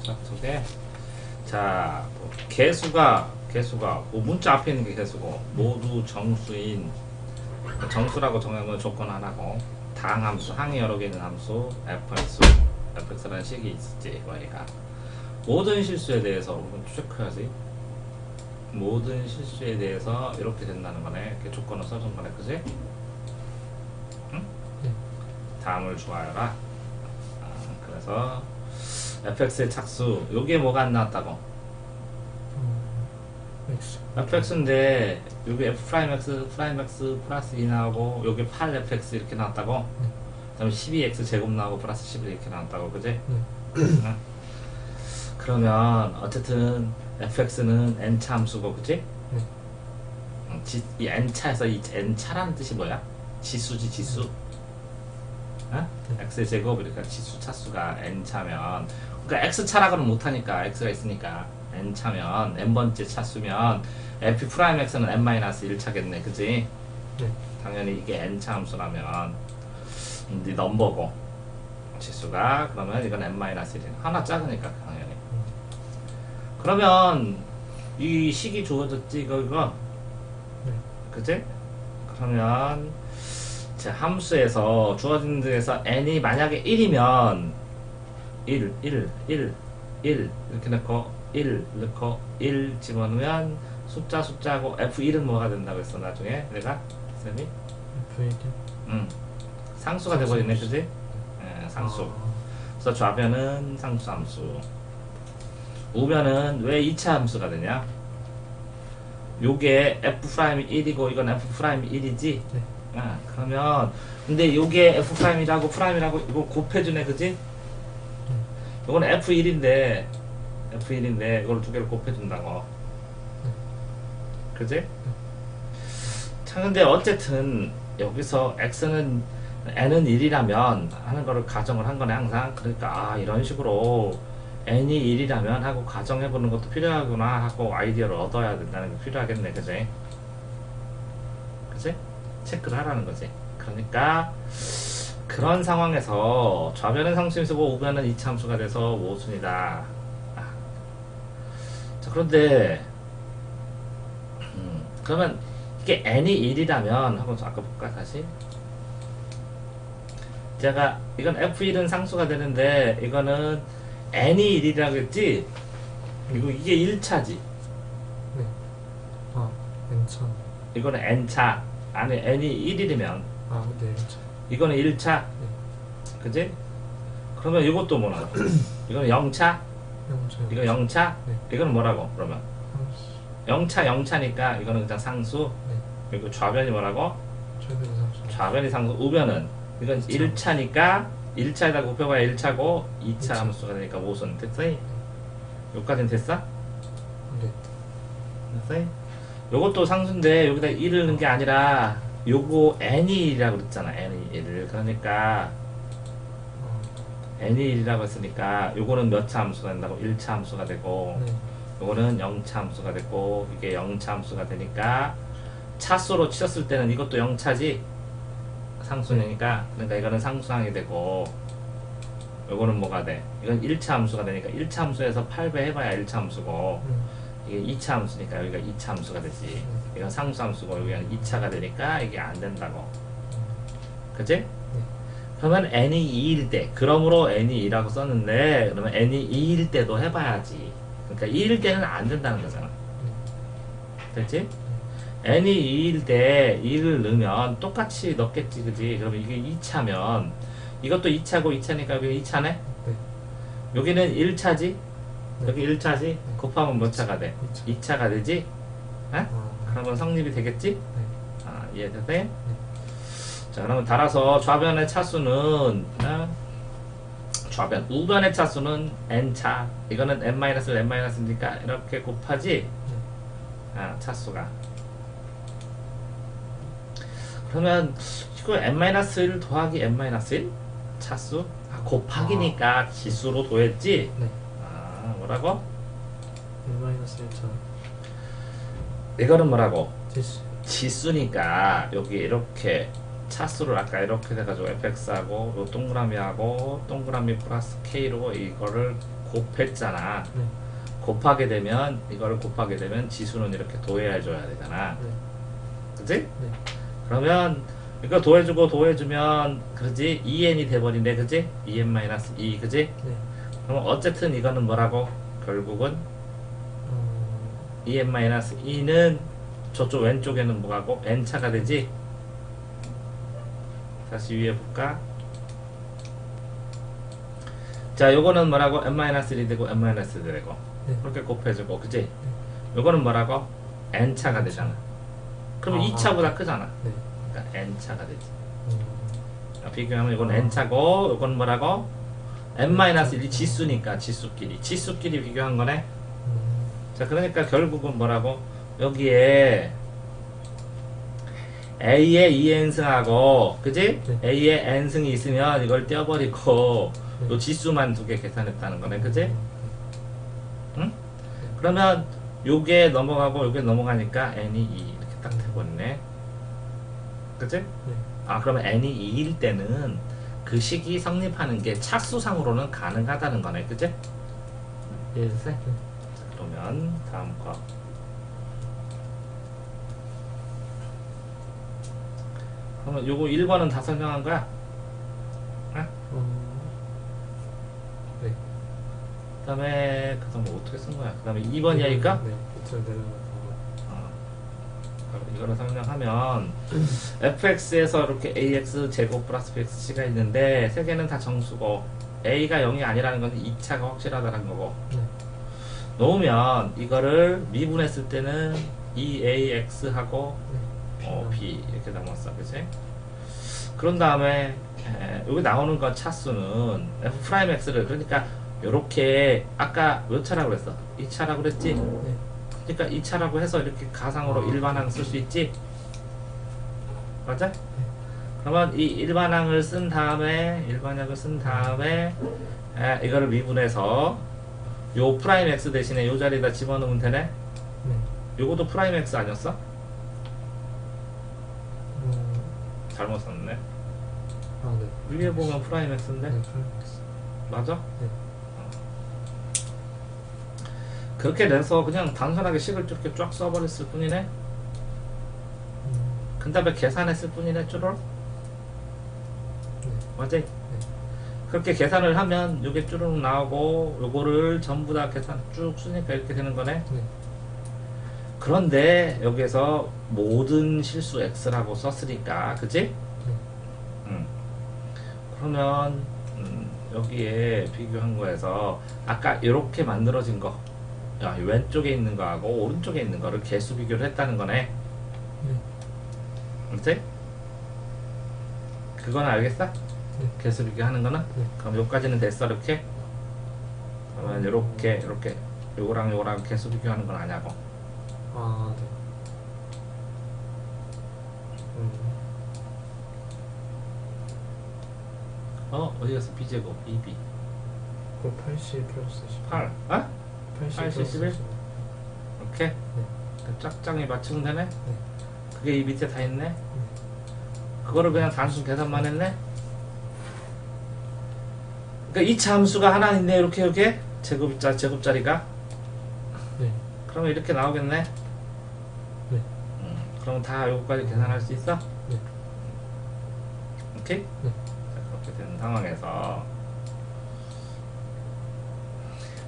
속에 자 개수가 문자 앞에 있는 게 개수고 모두 정수인 정수라고 정하면 조건 하나고 당함수 항이 여러 개 있는 함수 fx라는 식이 있지 y가 모든 실수에 대해서 우리는 체크해야지. 모든 실수에 대해서 이렇게 된다는 거네. 이렇게 조건을 써준 거네, 그지? 응? 네. 다음을 주어라. 그래서 fx의 착수, 요게 뭐가 안 나왔다고? X. fx인데 요게 f'(x) 플러스 2 나오고 요게 8fx 이렇게 나왔다고? 네. 그 다음에 12x 제곱 나오고 플러스 11 이렇게 나왔다고, 그지? 네. 응? 그러면 어쨌든 fx는 n차 함수고, 그지? 네. 이 n차에서 이 n차라는 뜻이 뭐야? 지수지, 지수. 어? x의 제곱 이렇게 지수 차수가 n차면, 그러니까 x차라고는 못하니까 x가 있으니까 n차면 n번째 차수면 f'x는 n-1차겠네, 그지? 네. 당연히 이게 n차 함수라면 네 넘버고 지수가 그러면 이건 n-1 하나 작으니까 당연히. 그러면 이 식이 주어졌지 이거 네. 그치? 그러면 자 함수에서 주어진 데에서 n이 만약에 1이면 1 이렇게 넣고 1 넣고 1 집어넣으면 숫자하고 f1은 뭐가 된다고 했어 나중에 내가 쌤이? F1. 상수가 돼버리네 그치? 예, 상수. 그래서 좌변은 상수 함수. 우변은 왜 2차 함수가 되냐? 요게 f'이 1이고 이건 f'이 1이지? 네. 그러면 근데 요게 f'이라고 프라임이라고 이거 곱해주네 그지? 요건 f1인데 이걸 두 개를 곱해준다고 그지? 자 근데 어쨌든 여기서 x는 n은 1이라면 하는 거를 가정을 한 거네 항상. 그러니까 이런 식으로 n이 1이라면 하고 가정해보는 것도 필요하구나 하고 아이디어를 얻어야 된다는 게 필요하겠네 그지? 그지? 체크를 하라는 거지. 그러니까 그런 상황에서 좌변은 상수함수고 우변은 2차 함수가 돼서 모순이다. 자 그런데 그러면 이게 n이 1이라면 한번 아까 볼까 다시? 제가 이건 f1은 상수가 되는데 이거는 n이 1이라고 했지? 그리고 이게 1차지. 네. N차. 이거는 n차. 아니 n이 1이면 네, N차. 이거는 1차. 그지? 그러면 이것도 뭐라고? 이거는 0차? 0차. 이거 0차? 네. 이거는 뭐라고? 그러면 상수. 0차니까 이거는 그냥 상수. 네. 그리고 좌변이 뭐라고? 최대 상수. 좌변이 상수. 우변은 이건 1차니까 1차에다 곱해봐야 1차고 2차 함수가 되니까 모순. 됐어? 여기까지는 됐어? 네. 됐어? 요것도 상수인데 여기다 1을 넣은 게 아니라 요거 n이 1이라고 그랬잖아. n이 1. 그러니까 n이 1이라고 했으니까 요거는 몇 차 함수가 된다고? 1차 함수가 되고 네. 요거는 0차 함수가 되고 이게 0차 함수가 되니까 차수로 치셨을 때는 이것도 0차지? 상수니까. 그러니까 이거는 상수항이 되고 요거는 뭐가 돼? 이건 1차 함수가 되니까 1차 함수에서 8배 해봐야 1차 함수고 이게 2차 함수니까 여기가 2차 함수가 되지. 이건 상수 함수고 여기는 2차가 되니까 이게 안 된다고. 그치? 그러면 n이 2일 때, 그러므로 n이 2라고 썼는데 그러면 n이 2일 때도 해봐야지. 그러니까 2일 때는 안 된다는 거잖아. 됐지? n이 2일 때 2를 넣으면 똑같이 넣겠지, 그지? 그러면 이게 2차면 이것도 2차고 2차니까 여기 2차네? 네. 여기는 1차지? 네. 여기 1차지? 곱하면 몇 차가 돼? 2차. 2차가 되지? 그러면 성립이 되겠지? 네. 이해되세요? 자, 그러면 따라서 좌변의 차수는 좌변, 우변의 차수는 n차. 이거는 n-1니까 이렇게 곱하지? 차수가. 그러면 이거 n-1 더하기 n-1 차수? 곱하기니까 지수로 더했지? 네. 뭐라고? N-1차. 이거는 뭐라고? 지수. 지수니까 여기 이렇게 차수를 아까 이렇게 돼가지고 fx하고 요 동그라미하고 동그라미 플러스 k로 이거를 곱했잖아. 네. 곱하게 되면 이거를 곱하게 되면 지수는 이렇게 도해해줘야 되잖아. 네. 그치? 네. 그러면 이거 도해주고 도해주면 그러지 2n이 돼버린대. 그치? 2n-2 그치? 네. 그럼 어쨌든 이거는 뭐라고? 결국은 2n-2는 저쪽 왼쪽에는 뭐가고? n차가 되지? 다시 위에 볼까? 자, 요거는 뭐라고? n-1이 되고 n-2 되고 네. 그렇게 곱해주고 그치? 요거는 뭐라고? n차가 되잖아. 그러면 아. 2차보다 크잖아. 네. 그러니까 n차가 되지. 음. 비교하면 이건 n차고 요건 뭐라고? n-1이 지수니까 지수끼리 비교한 거네. 자, 그러니까 결국은 뭐라고? 여기에 A의 2n승하고 그지? 네. A의 n승이 있으면 이걸 떼어버리고 네. 요 지수만 두 개 계산했다는 거네. 그지? 응? 그러면 요게 넘어가고 요게 넘어가니까 n이 2 이렇게 딱 돼버리네. 그지? 네. 아, 그러면 n이 2일 때는 그 식이 성립하는 게 차수상으로는 가능하다는 거네. 그지? 이해됐어? 네. 그러면 다음 거. 그러면 요거 1번은 다 설명한 거야? 응? 네. 그 다음에 뭐 어떻게 쓴 거야? 그 다음에 2번 이야기일까? 네. 밑으로 내려가서. 그럼 이거를 설명하면 fx에서 이렇게 ax 제곱 플러스 bxc가 있는데 세 개는 다 정수고 a가 0이 아니라는 건 2차가 확실하다는 거고 네. 놓으면 이거를 미분했을 때는 2ax하고 네. b 이렇게 남았어. 그치? 그런 다음에 여기 나오는 건 차수는 f'x를 그러니까 요렇게 아까 몇 차라고 그랬어? 2차라고 그랬지? 네. 그러니까 2차라고 해서 이렇게 가상으로 일반항 쓸 수 있지? 맞아? 그러면 이 일반항을 쓴 다음에 이거를 미분해서 요 프라임 x 대신에 요 자리에다 집어넣으면 되네? 네. 요것도 프라임 x 아니었어? 음. 잘못 썼네. 아, 네. 위에 보면 프라임 x인데? 네. 프라임엑스. 맞아? 네. 그렇게 돼서 그냥 단순하게 식을 이렇게 쫙 써버렸을 뿐이네? 그 다음에 계산했을 뿐이네, 쭈롤? 네. 맞지? 그렇게 계산을 하면 요게 쭈르륵 나오고 요거를 전부 다 계산 쭉 쓰니까 이렇게 되는 거네. 네. 그런데 여기서 모든 실수 x라고 썼으니까 그치? 네. 그러면 여기에 비교한 거에서 아까 이렇게 만들어진 거 야, 왼쪽에 있는 거하고 오른쪽에 있는 거를 개수 비교를 했다는 거네. 네. 그치? 그건 알겠어? 네. 개수 비교하는 거는? 네. 그럼 여기까지는 됐어 이렇게? 그러면 이렇게 요거랑 요거랑 개수 비교하는 건 아냐고. 아, 네. 어디 갔어? b제곱 2b 그럼 80 플러스 10. 8 어? 80 80, 플러스 11? 10. 이렇게? 네. 그 짝짝이 맞추면 되네? 네. 그게 이 밑에 다 있네? 그거를 그냥 단순 계산만 했네? 그러니까 2차 함수가 하나 있네 이렇게 제곱자리가 네. 그러면 이렇게 나오겠네? 네. 그럼 다 요거까지 계산할 수 있어? 네. 오케이? 네. 자, 그렇게 된 상황에서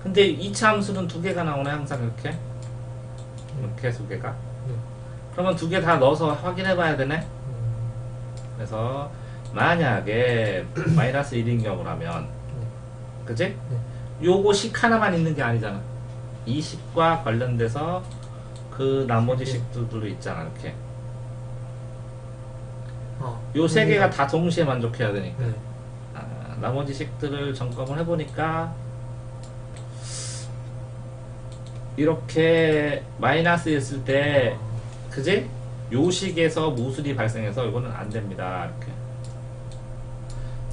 근데 2차 함수는 두 개가 나오네 항상 이렇게 두 개가 네. 그러면 두 개 다 넣어서 확인해 봐야 되네? 그래서 만약에 마이너스 1인 경우라면 그치? 네. 요거 식 하나만 있는 게 아니잖아. 이 식과 관련돼서 그 나머지 네. 식들도 있잖아 이렇게. 아, 요 세 개가 다 동시에 만족해야 되니까. 네. 나머지 식들을 점검을 해보니까 이렇게 마이너스였을 때 그지? 요 식에서 무술이 발생해서 이거는 안 됩니다. 이렇게.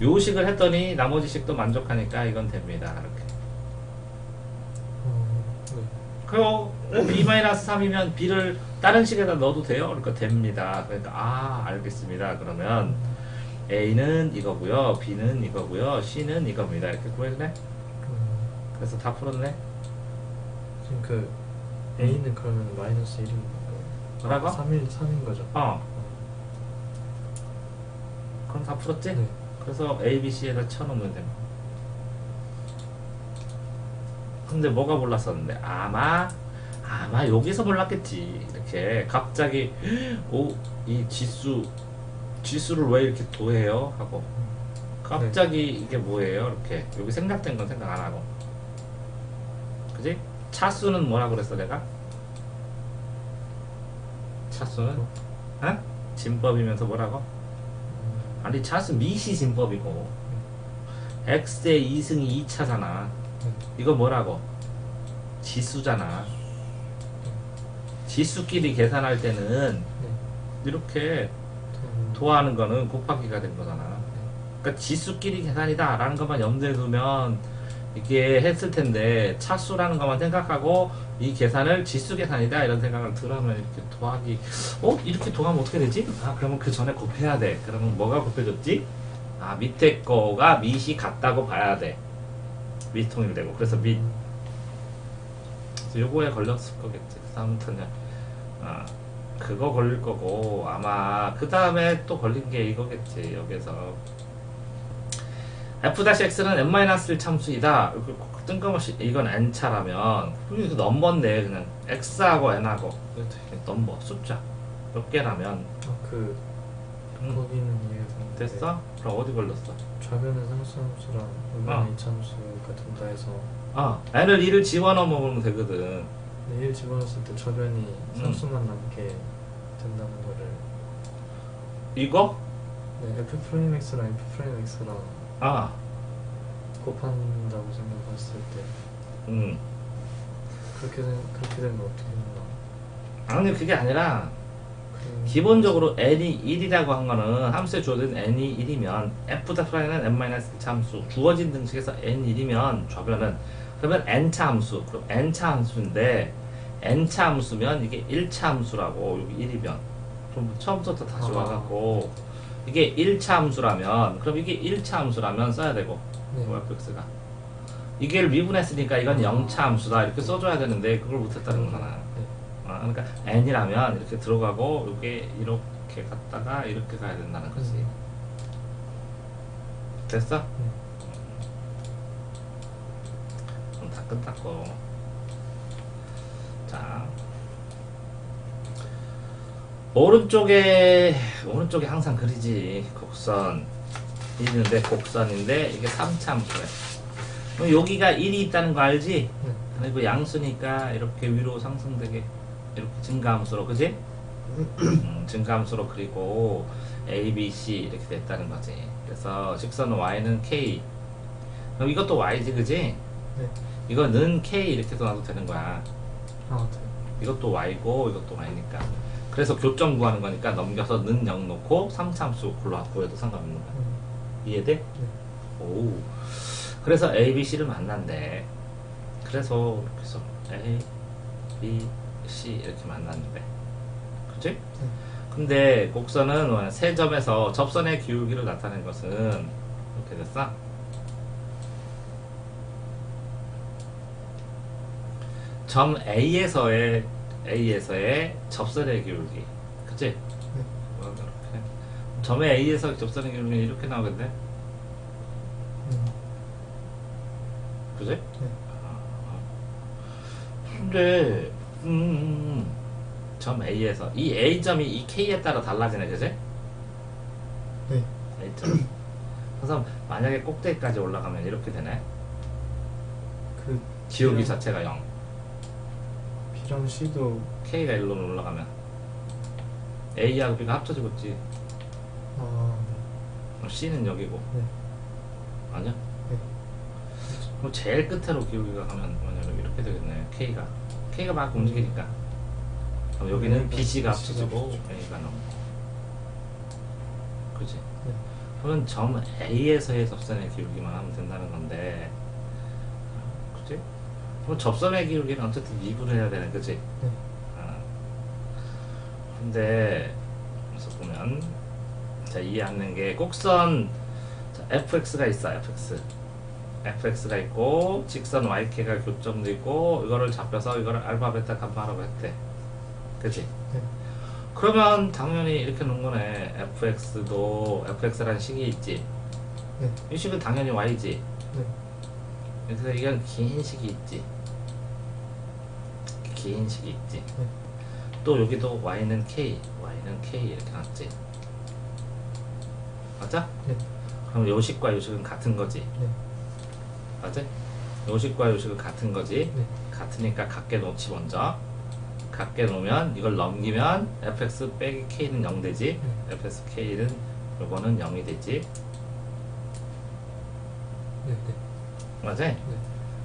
요 식을 했더니 나머지 식도 만족하니까 이건 됩니다. 이렇게. 네. 그리고 b-3이면 b를 다른 식에다 넣어도 돼요? 그러니까 됩니다. 그러니까 알겠습니다. 그러면 a는 이거고요, b는 이거고요, c는 이겁니다. 이렇게 구해도 돼? 그래서 다 풀었네. 지금 그 A는 그러면 마이너스 1인 거예요? 뭐라고? 3인 거죠? 그럼 다 풀었지? 네. 그래서 A, B, C에다 쳐놓으면 돼. 근데 뭐가 몰랐었는데 아마 여기서 몰랐겠지. 이렇게 갑자기 이 지수를 왜 이렇게 도해요? 하고 갑자기 이게 뭐예요? 이렇게 여기 생략된 건 생각 안 하고, 그지? 차수는 뭐라 그랬어 내가? 차수는 진법이면서 뭐라고? 아니 차수 미시 진법이고 x의 2승이 2차잖아. 이거 뭐라고? 지수잖아. 지수끼리 계산할 때는 이렇게 도하는 거는 곱하기가 된 거잖아. 그러니까 지수끼리 계산이다 라는 것만 염두에 두면 이게 했을 텐데, 차수라는 것만 생각하고 이 계산을 지수 계산이다 이런 생각을 들으면 이렇게 더하기, 이렇게 더하면 어떻게 되지? 그러면 그 전에 곱해야 돼. 그러면 뭐가 곱해졌지? 밑에 거가 밑이 같다고 봐야 돼. 밑 통일되고. 그래서 밑. 요거에 걸렸을 거겠지. 아무튼 그거 걸릴 거고, 아마 그 다음에 또 걸린 게 이거겠지. 여기서 f-x는 n-1 참수이다. 뜬금없이 이건 n차라면 이거 넘버인데 그냥 x하고 n하고 넘버 숫자 몇 개라면 거기는 이해가 되는데 됐어? 그럼 어디 걸렸어? 좌변은 상수함수랑 우변은 이차함수가 된다 해서 n을 2를 집어넣으면 되거든. 1 집어넣었을 때 좌변이 상수만 남게 된다는 거를 이거? 네, f'x랑 f'x랑 곱한다고 생각했을 때 그렇게 되면 어떻게 되나? 아니 그게 아니라 기본적으로 n이 1이라고 한 거는 함수에 주어진 n이 1이면 f'는 n-1 함수 주어진 등식에서 n1이면 좌변은 그러면 n차 함수, 그럼 n차 함수인데 n차 함수면 이게 1차 함수라고. 여기 1이면 좀 처음부터 다시 와갖고 이게 1차 함수라면 그럼 이게 1차 함수라면 써야 되고 fx가 이게 미분했으니까 이건 0차 함수다 이렇게 써줘야 되는데 그걸 못했다는 거잖아. 그러니까 n이라면 이렇게 들어가고 이게 이렇게 갔다가 이렇게 가야 된다는 거지. 됐어? 그럼 다 끝났고, 자 오른쪽에 항상 그리지. 곡선 있는데 곡선인데 이게 3차 함수래. 그럼 여기가 1이 있다는 거 알지? 그리고 양수니까 이렇게 위로 상승되게 이렇게 증가함수로, 그지? 증가함수로 그리고 A, B, C 이렇게 됐다는 거지. 그래서 직선 Y는 K. 그럼 이것도 Y지, 그지? 네. 이거는 K 이렇게 써놔도 되는 거야. 네. 이것도 Y고 이것도 Y니까. 그래서 교점 구하는 거니까 넘겨서 는 0 놓고 3차함수 구해도 상관없는 거야. 이해돼? 네. 오. 그래서 A, B, C를 만난대. 그래서 이렇게 써. A, B, C 이렇게 만났는데, 그치? 근데 곡선은 세 점에서 접선의 기울기를 나타낸 것은 이렇게 됐어. 점 A에서의 접선의 기울기, 그치? 이렇게 점의 A에서 접선의 기울기는 이렇게 나오겠네. 그치? 근데 점 A에서 이 A점이 이 K에 따라 달라지네, 그지? 네. A점. 그래서 만약에 꼭대기까지 올라가면 이렇게 되네. 그 기울기 자체가 0. B랑 C도 K가 1로 올라가면 A하고 B가 합쳐지고 있지. 그럼 C는 여기고. 네. 아니야? 네. 그럼 제일 끝으로 기울기가 가면 뭐냐면 이렇게 되겠네. K가 막 움직이니까. 그럼 여기는 BC가 합쳐지고 A가 나오고. 그치? 네. 그러면 점 A에서의 접선의 기울기만 하면 된다는 건데, 그치? 그럼 접선의 기울기는 어쨌든 2분을 해야 되는, 그치? 네. 근데 그래서 보면 자, 이해 안 되는 게 곡선, 자, fx가 있어. fx fx가 있고 직선yk가 교점도 있고 이거를 잡혀서 이거를 알파 베타 감마라고 했대. 그치? 네. 그러면 당연히 이렇게 놓은 거네. fx도 fx라는 식이 있지. 네. 이 식은 당연히 y지. 네. 그래서 이건 긴 식이 있지. 긴 식이 있지. 네. 또 여기도 y는 k 이렇게 나왔지. 맞아? 네. 그럼 요 식과 요 식은 같은 거지. 네. 맞아? 요 식과 요 식은 같은 거지. 네. 같으니까 같게 놓지 먼저. 같게 놓으면 이걸 넘기면 fx 빼기 k는 0 되지. 네. fx k는 요거는 0이 되지. 네. 네. 맞아? 네.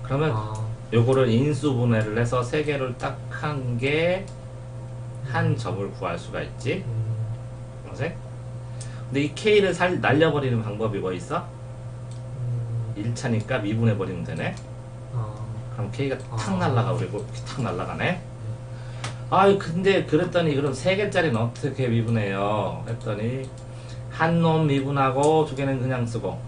그러면 아. 요거를 인수분해를 해서 세 개를 딱 한 개 한 점을 구할 수가 있지. 맞아? 근데 이 k를 날려버리는 방법이 뭐 있어? 1차니까 미분해버리면 되네. 아. 그럼 k가 탁 아. 날라가 버리고 탁 날라가네. 아이 근데 그랬더니 그럼 세 개짜리는 어떻게 미분해요? 했더니 한 놈 미분하고 두 개는 그냥 쓰고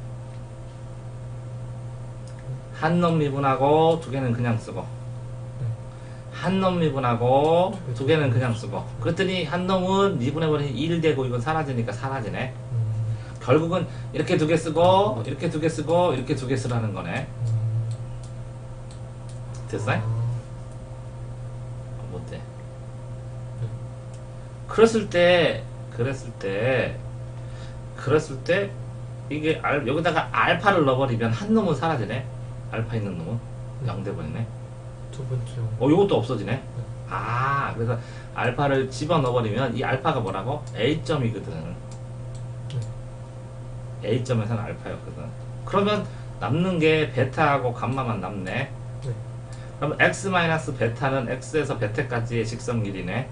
한 놈 미분하고 두 개는 그냥 쓰고 한 놈 미분하고 두 개는 그냥 쓰고 그랬더니 한 놈은 미분해버리니 1 되고 이건 사라지니까 사라지네. 결국은 이렇게 두 개 쓰고 이렇게 두 개 쓰고 이렇게 두 개 쓰라는 거네. 됐어? 못돼. 그랬을 때 이게 여기다가 알파를 넣어버리면 한 놈은 사라지네. 알파 있는 놈은 0 돼버리네. 두 번째. 요것도 없어지네. 아, 그래서 알파를 집어넣어버리면 이 알파가 뭐라고? A점이거든. A점에서는 알파였거든. 그러면 남는 게 베타하고 감마만 남네. 네. 그럼 x-베타는 x에서 베타까지의 직선 길이네.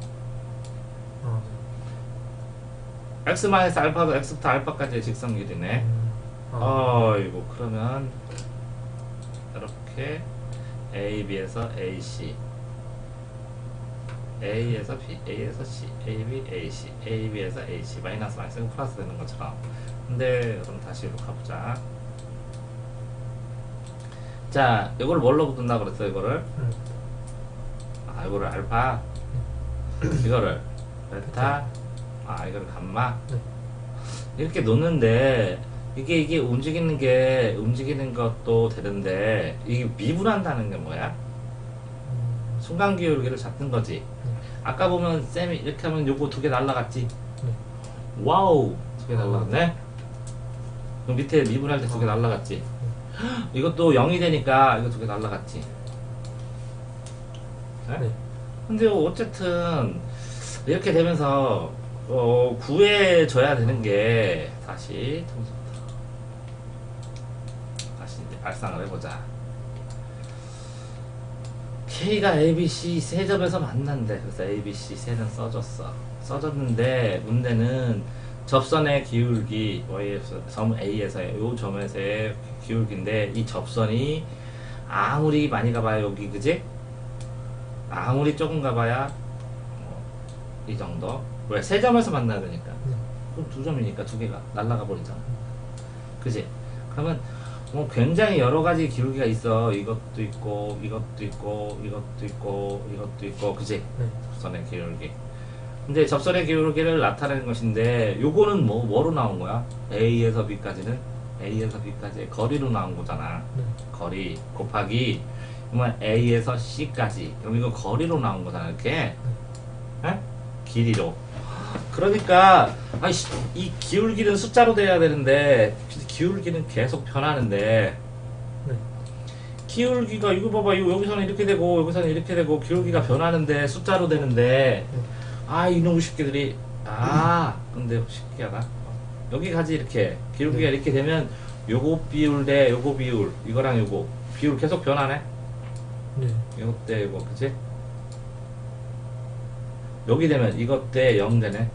아. x-알파도 x부터 알파까지의 직선 길이네. 어이구, 그러면 이렇게 A, B에서 AC, A에서 B, A에서 C, A, B, AC, A, B에서 AC, 마이너스 플러스 되는 것처럼. 근데 그럼 다시 이렇게 가보자. 자, 이걸 뭘로 붙는다 그랬어? 이거를 이거를 알파, 이거를 베타, 이거를 감마. 이렇게 놓는데 이게 움직이는 것도 되는데 이게 미분한다는 게 뭐야? 순간 기울기를 잡는 거지. 아까 보면 쌤이 이렇게 하면 요거 두 개 날라갔지. 와우, 두 개 날라갔네. 그럼 밑에 미분할 때 두 개 날라갔지. 이것도 0이 되니까 이거 두 개 날라갔지. 네? 근데 어쨌든 이렇게 되면서 구해줘야 되는 게 다시 이제 발상을 해보자. K가 ABC 세 점에서 만난대. 그래서 ABC 세는 써줬는데 문제는 접선의 기울기 Y에서 점 A에서의 요 점에서의 기울기인데 이 접선이 아무리 많이 가봐야 여기 그지? 아무리 조금 가봐야 이 정도. 왜? 세 점에서 만나야 되니까. 그럼 두 점이니까 두 개가 날아가 버리잖아. 그지? 그러면 굉장히 여러 가지 기울기가 있어. 이것도 있고, 이것도 있고, 이것도 있고, 이것도 있고, 그지? 접선의 기울기. 근데 접선의 기울기를 나타내는 것인데, 요거는 뭐로 나온 거야? A에서 B까지는 A에서 B까지의 거리로 나온 거잖아. 거리 곱하기 A에서 C까지. 그럼 이거 거리로 나온 거잖아, 이렇게. 에? 길이로. 그러니까 이 기울기는 숫자로 돼야 되는데 기울기는 계속 변하는데 기울기가 이거 봐봐, 여기서는 이렇게 되고 여기서는 이렇게 되고 기울기가 변하는데 숫자로 되는데 이놈의 쉽게들이 근데 신기하다. 여기까지 이렇게 기울기가 이렇게 되면 요거 비율 대 요거 비율, 이거랑 요거 비율 계속 변하네. 이것 대 이거, 그치? 여기 되면 이것 대 0 되네.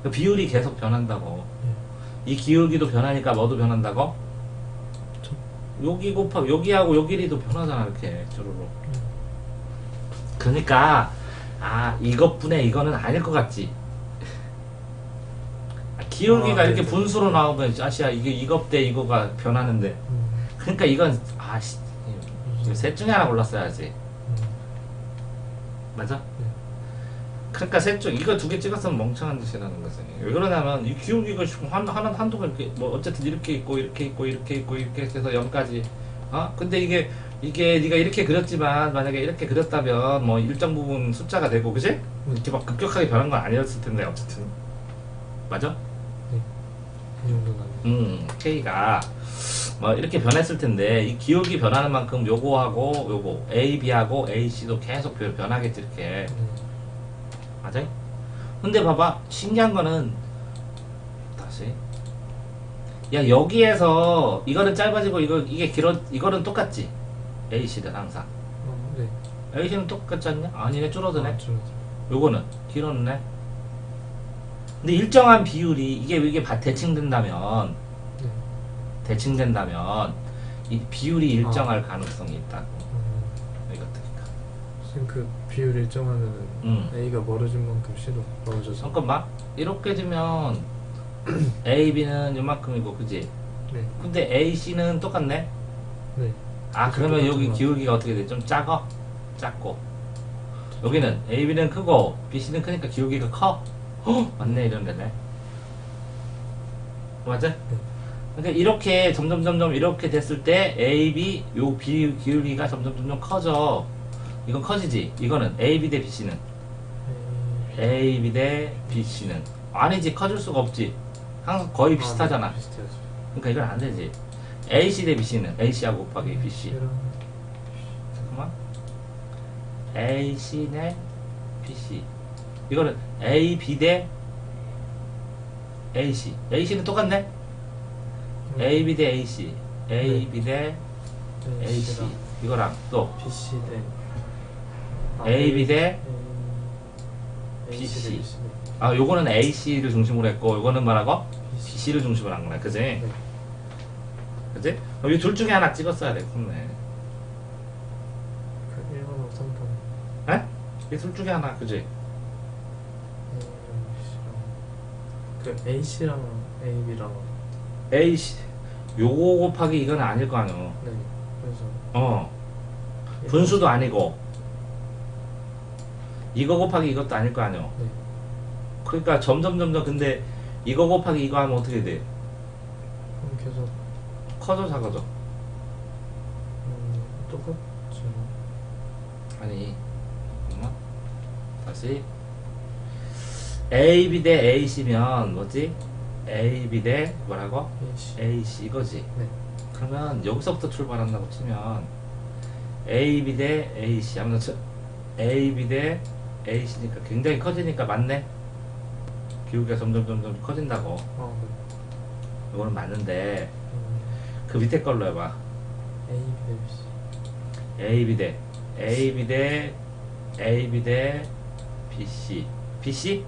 그 비율이 계속 변한다고. 이 기울기도 변하니까 뭐도 변한다고? 여기 곱하기 여기하고 요 길이도 변하잖아, 이렇게 주르륵. 그러니까 이것뿐에 이거는 아닐 것 같지. 기울기가 아, 이렇게 네네. 분수로 나오면 아시아 이게 이것 대 이거가 변하는데 그러니까 이건 아씨 셋 중에 하나 골랐어야지. 맞아? 네. 그러니까 셋 중 이거 두 개 찍었으면 멍청한 짓이라는 거지. 왜 그러냐면 이 기울기가 한도가 이렇게 뭐 어쨌든 이렇게 있고 이렇게 있고 이렇게 있고 이렇게 해서 0까지. 근데 이게 네가 이렇게 그렸지만 만약에 이렇게 그렸다면 뭐 일정 부분 숫자가 되고 그지? 이렇게 막 급격하게 변한 건 아니었을 텐데 어쨌든 맞아? 이 정도는 아니에요. K가 뭐 이렇게 변했을 텐데 이 기울기 변하는 만큼 요거하고 요거 A, B하고 A, C도 계속 변하겠지 이렇게. 맞아요? 근데 봐봐 신기한 거는 다시 야 여기에서 이거는 짧아지고 이게 이거는 똑같지 AC는 항상 네. AC는 똑같지 않냐? 아니네 줄어드네. 줄어들어요. 요거는 길어졌네. 근데 일정한 비율이 이게 대칭된다면 네. 대칭된다면 이 비율이 일정할 가능성이 있다고. 이거 어떡할까? 지금 그 비율 일정하면은 A가 멀어진 만큼 C도 멀어져서. 잠깐만 이렇게 되면 A, B는 요만큼이고 그지? 네. 근데 A, C는 똑같네? 네. 아 그러면 똑같은 여기 것 기울기가 어떻게 돼? 좀 작아? 작고 여기는 A, B는 크고 B, C는 크니까 기울기가 커? 헉, 맞네 이런 데네. 맞아? 그러니까 이렇게 점점 이렇게 됐을 때 A, B 요 기울기가 점점 커져. 이건 커지지. 이거는 A, B 대 B, C는 A, B 대 B, C는 아니지. 커질 수가 없지. 항상 거의 비슷하잖아. 네, 비슷하죠. 그러니까 이건 안 되지. A, C 대 B, C는 A, C하고 곱하기 B, C. C랑 잠깐만. A, C 대 B, C. 이거는 A, B 대 A, C. A, C는 똑같네. A, B 대 A, C. A, B 대 A, C. C랑 이거랑 또 B, C 대 A, B 대 B, B, C C. 대 B, C 대 아, 요거는 A, C를 중심으로 했고, 요거는 뭐라고? B, B, C. C를 중심으로 한 거네, 그지? 네. 그지? 이 둘 중에 하나 찍었어야 돼, 네. 그 1번하고 3번. 에? 이 둘 중에 하나, 그지? 그 AC랑 AB랑 A, C, 요거 곱하기 이건 아닐 거 아니야. 네. 그래서 분수도 아니고, 이거 곱하기 이것도 아닐 거 아니야. 네. 그러니까 점점 근데 이거 곱하기 이거 하면 어떻게 돼? 그럼 계속 커져, 작아져? 똑같죠. 아니, 잠깐만. 다시. A, B 대 A, C면 뭐지? A, B 대 뭐라고? AC. A, C 이거지. 네. 그러면 여기서부터 출발한다고 치면 A, B 대 A, C 하면 A, B 대 A, C니까 굉장히 커지니까 맞네? 기울기가 점점 커진다고. 네. 이거는 맞는데 그 밑에 걸로 해봐. A, B 대 B, C. A, B 대 A, B 대 B, C. B, C?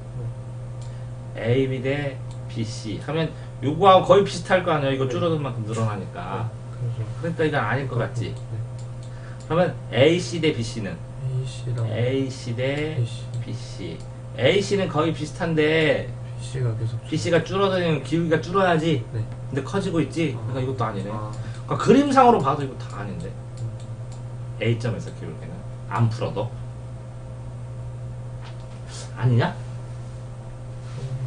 A, B 대 B, C 하면 요거하고 거의 비슷할 거 아니야. 이거 네. 줄어든 만큼 늘어나니까. 그래서 그러니까 이건 아닐 것 같지. 네. 그러면 A, C 대 B, C는 AC랑 A, C 대 B, C. B, C. A, C는 거의 비슷한데 B, C가 계속 B, C가 줄어드는 기울기가 줄어야지. 네. 근데 커지고 있지. 그러니까 이것도 아니네. 아, 그러니까 그림상으로 봐도 이거 다 아닌데. A점에서 기울기는 안 풀어도 아니냐?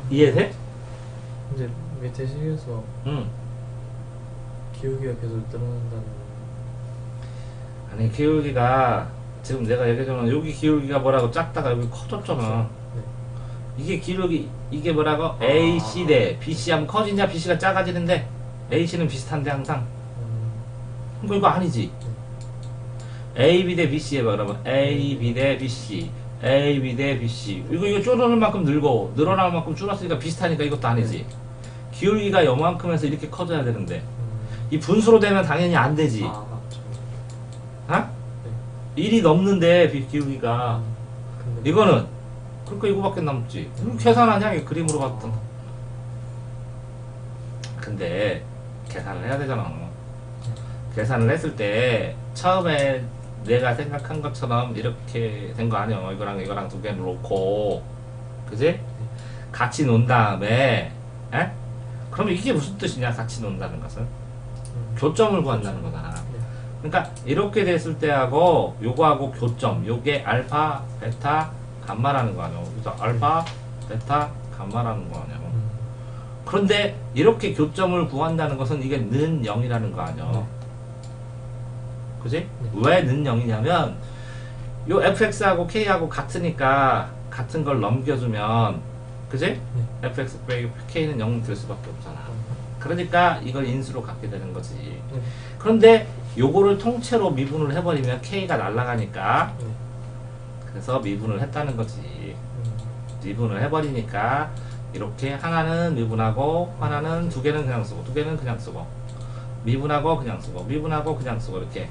이해돼? 이제 밑에 식에서 응. 기울기가 계속 늘어난다는. 아니 기울기가 지금 내가 얘기하자면 여기 기울기가 뭐라고 작다가 여기 커졌잖아. 네. 이게 기울기 이게 뭐라고? A, C 대 B, C 하면 커지냐 B, C가 작아지는데 A, C는 비슷한데 항상. 그러니까 이거 아니지. A, B 대 B, C 해봐 그러면 A, B 대 B, C A, B 대 B, C 이거 줄어들 만큼 늘고 늘어날 만큼 줄었으니까 비슷하니까 이것도 아니지. 기울기가 요만큼 해서 이렇게 커져야 되는데 이 분수로 되면 당연히 안 되지. 아, 맞죠. 어? 네. 1이 넘는데 기울기가 근데 이거는 그러니까 이거밖에 남지. 계산하냐 이 그림으로 봤던. 근데 계산을 해야 되잖아. 계산을 했을 때 처음에 내가 생각한 것처럼 이렇게 된 거 아니야. 이거랑 두 개를 놓고 그지? 같이 놓은 다음에 에? 그러면 이게 무슨 뜻이냐? 같이 논다는 것은 교점을 구한다는 거잖아. 네. 그러니까 이렇게 됐을 때하고 요거하고 교점, 요게 알파, 베타, 감마라는 거 아니야. 그래서 알파, 베타, 감마라는 거 아니야. 그런데 이렇게 교점을 구한다는 것은 이게 는 0이라는 거 아니야. 네. 그지? 네. 왜 는 0이냐면 요 fx하고 k하고 같으니까 같은 걸 넘겨주면 그지? 네. fx 빼기 k는 0 될 수밖에 없잖아. 그러니까 이걸 인수로 갖게 되는 거지. 네. 그런데 요거를 통째로 미분을 해버리면 k가 날아가니까 네. 그래서 미분을 했다는 거지. 미분을 해버리니까 이렇게 하나는 미분하고 하나는 두 개는 그냥 쓰고 두 개는 그냥 쓰고 미분하고 그냥 쓰고 미분하고 그냥 쓰고 이렇게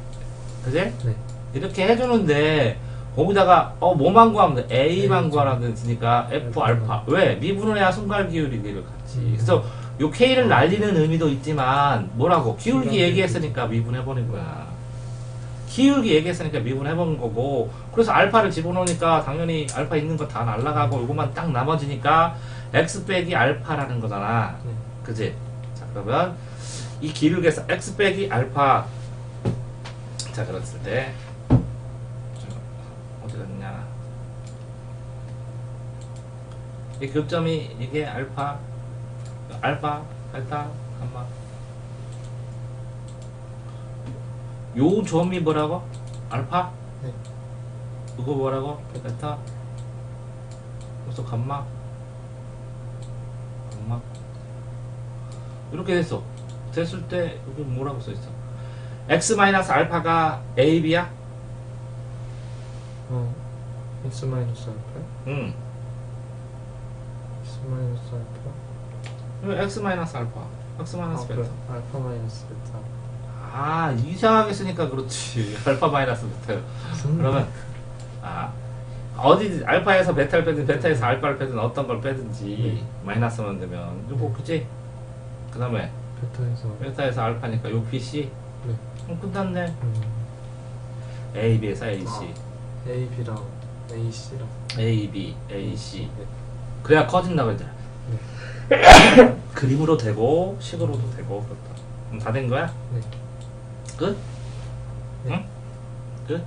그지? 네. 이렇게 해주는데 거기다가 뭐만 구하면 돼? A만 A 구하라고 했으니까 F 알파 왜? 미분을 해야 순갈 기울기를 같지. 그래서 요 K를 날리는 의미도 있지만 뭐라고? 기울기 순간 얘기했으니까 미분해버린 거야. 기울기 얘기했으니까 미분해버린 거고 그래서 알파를 집어넣으니까 당연히 알파 있는 거 다 날라가고 요것만 딱 남아지니까 X 빼기 알파라는 거잖아. 네. 그지? 자 그러면 이 기울기에서 X 빼기 알파 자 그랬을 때 어디 갔냐 이 교점이 이게 알파 베타 감마 요 점이 뭐라고? 알파? 네. 이거 뭐라고? 베타 그래서 감마 이렇게 됐을 때 여기 뭐라고 써있어? x 마이너스 알파가 a, b야? x 마이너스 알파요? 응. x 마이너스 알파? 이거 x 마이너스 알파 x 마이너스 베타 알파 마이너스 베타. 아 이상하게 쓰니까 그렇지 알파 마이너스 베타 그러면 어디 알파에서 베타를 빼든 베타에서 알파를 빼든 어떤 걸 빼든지 네. 마이너스만 되면 이거 그치? 그 다음에 베타에서 알파니까 요 BC 네. 그럼 끝났네 A, B에서 AC A, B랑 A, C랑 A, B, A, C 네. 그래야 커진다고 했잖아 그림으로 되고 식으로도 되고 그렇다 그럼 다 된 거야? 네. 끝? 네. 응? 끝?